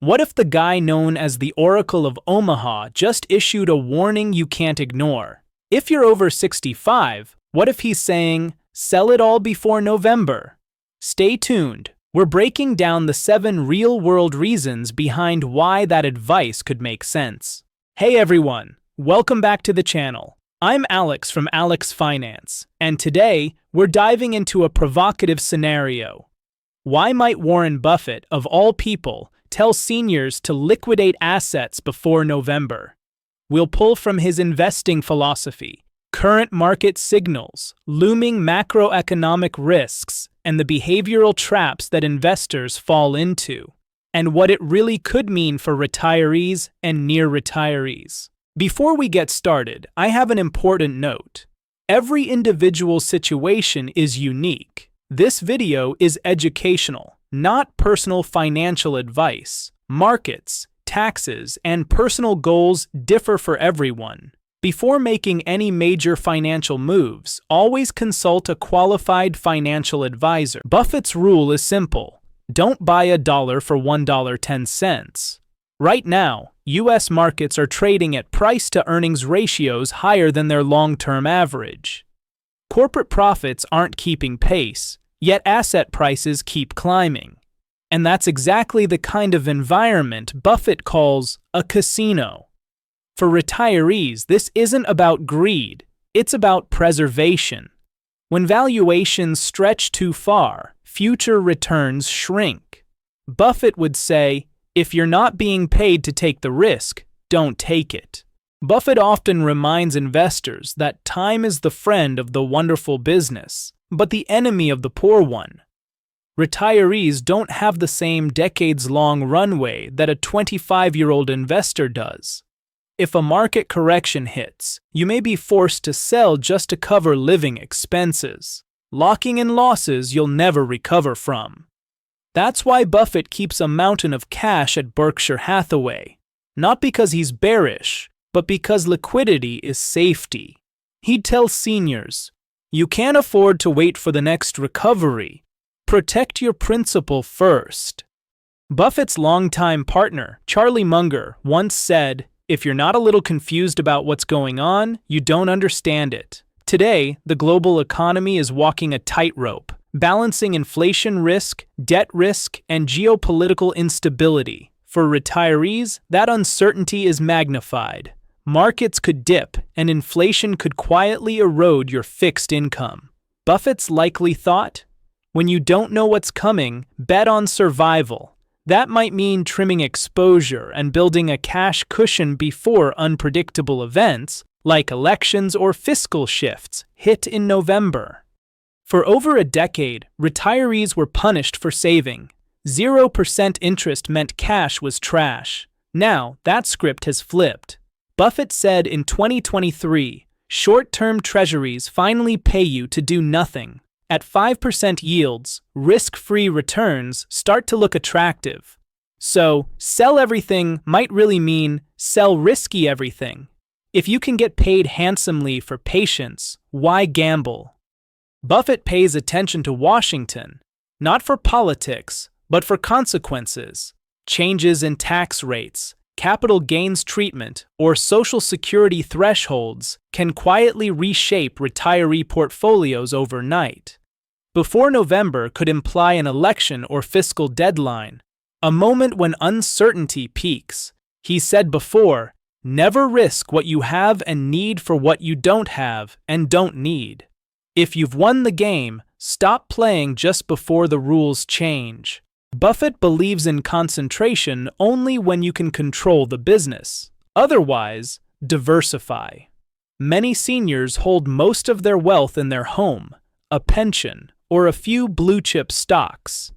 What if the guy known as the Oracle of Omaha just issued a warning you can't ignore? If you're over 65, what if he's saying, sell it all before November? Stay tuned. We're breaking down the 7 real-world reasons behind why that advice could make sense. Hey everyone, welcome back to the channel. I'm Alex from Alex Finance, and today we're diving into a provocative scenario. Why might Warren Buffett, of all people, tell seniors to liquidate assets before November? We'll pull from his investing philosophy, current market signals, looming macroeconomic risks, and the behavioral traps that investors fall into, and what it really could mean for retirees and near retirees. Before we get started, I have an important note. Every individual situation is unique. This video is educational, not personal financial advice. Markets, taxes, and personal goals differ for everyone. Before making any major financial moves, always consult a qualified financial advisor. Buffett's rule is simple. Don't buy a dollar for $1.10. Right now, U.S. markets are trading at price-to-earnings ratios higher than their long-term average. Corporate profits aren't keeping pace, yet asset prices keep climbing. And that's exactly the kind of environment Buffett calls a casino. For retirees, this isn't about greed, it's about preservation. When valuations stretch too far, future returns shrink. Buffett would say, if you're not being paid to take the risk, don't take it. Buffett often reminds investors that time is the friend of the wonderful business, but the enemy of the poor one. Retirees don't have the same decades-long runway that a 25-year-old investor does. If a market correction hits, you may be forced to sell just to cover living expenses, locking in losses you'll never recover from. That's why Buffett keeps a mountain of cash at Berkshire Hathaway, not because he's bearish, but because liquidity is safety. He'd tell seniors, you can't afford to wait for the next recovery. Protect your principal first. Buffett's longtime partner, Charlie Munger, once said, if you're not a little confused about what's going on, you don't understand it. Today, the global economy is walking a tightrope, balancing inflation risk, debt risk, and geopolitical instability. For retirees, that uncertainty is magnified. Markets could dip, and inflation could quietly erode your fixed income. Buffett's likely thought? When you don't know what's coming, bet on survival. That might mean trimming exposure and building a cash cushion before unpredictable events, like elections or fiscal shifts, hit in November. For over a decade, retirees were punished for saving. 0% interest meant cash was trash. Now, that script has flipped. Buffett said in 2023, short-term treasuries finally pay you to do nothing. At 5% yields, risk-free returns start to look attractive. So, sell everything might really mean sell risky everything. If you can get paid handsomely for patience, why gamble? Buffett pays attention to Washington, not for politics, but for consequences. Changes in tax rates, capital gains treatment, or Social Security thresholds can quietly reshape retiree portfolios overnight. Before November could imply an election or fiscal deadline, a moment when uncertainty peaks. He said before, never risk what you have and need for what you don't have and don't need. If you've won the game, stop playing just before the rules change. Buffett believes in concentration only when you can control the business. Otherwise, diversify. Many seniors hold most of their wealth in their home, a pension, or a few blue-chip stocks.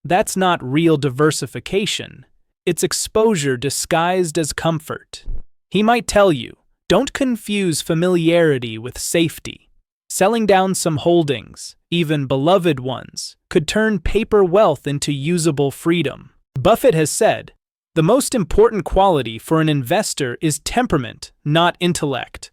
That's not real diversification. It's exposure disguised as comfort. He might tell you, don't confuse familiarity with safety. Selling down some holdings, even beloved ones, could turn paper wealth into usable freedom. Buffett has said, the most important quality for an investor is temperament, not intellect.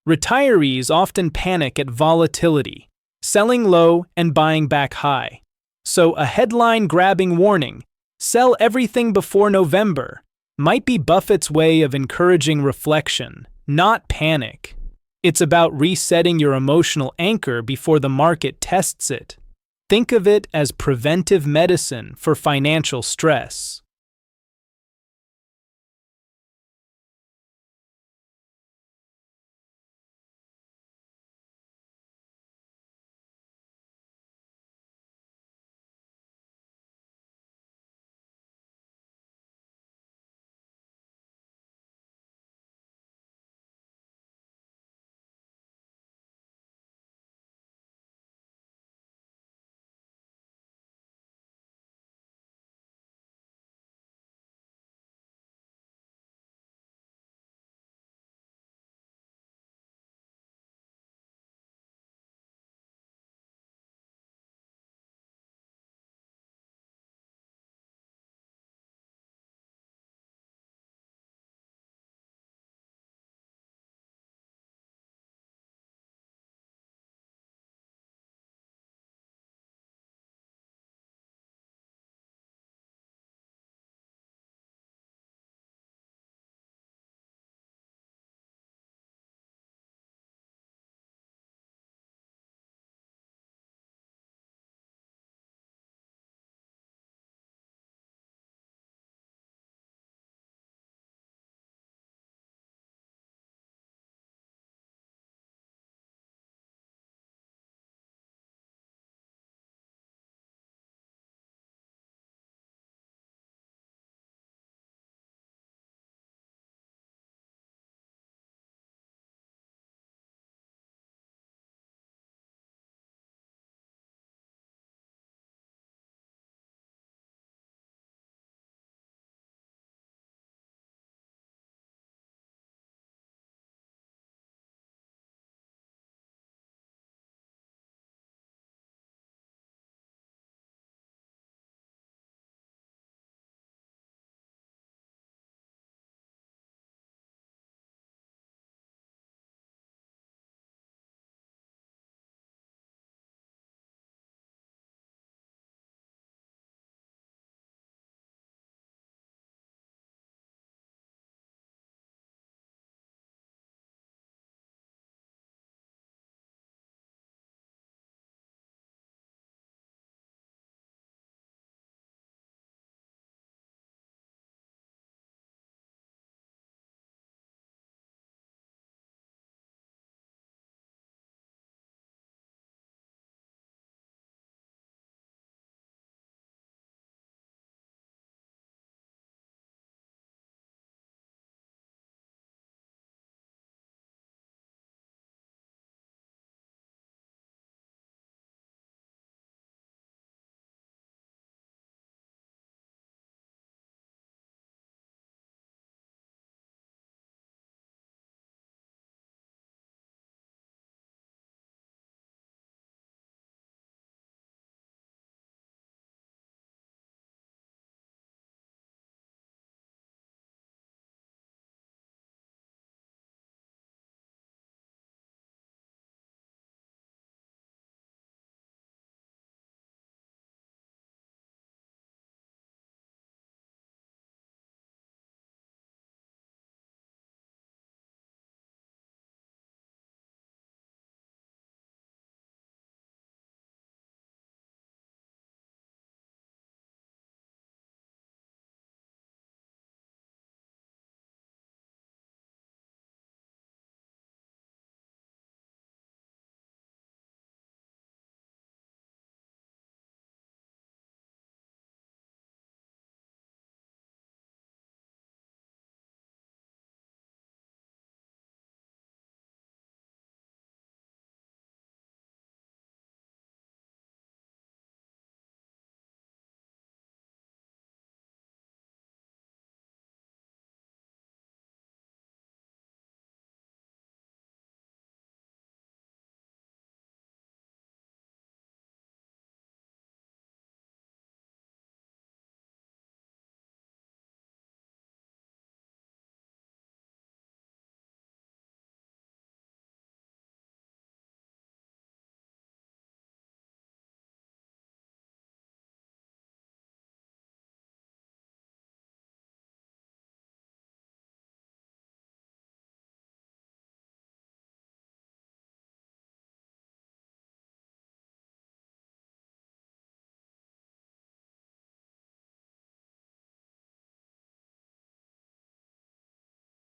Retirees often panic at volatility, selling low and buying back high. So a headline-grabbing warning, Sell everything before November might be Buffett's way of encouraging reflection, not panic. It's about resetting your emotional anchor before the market tests it. Think of it as preventive medicine for financial stress.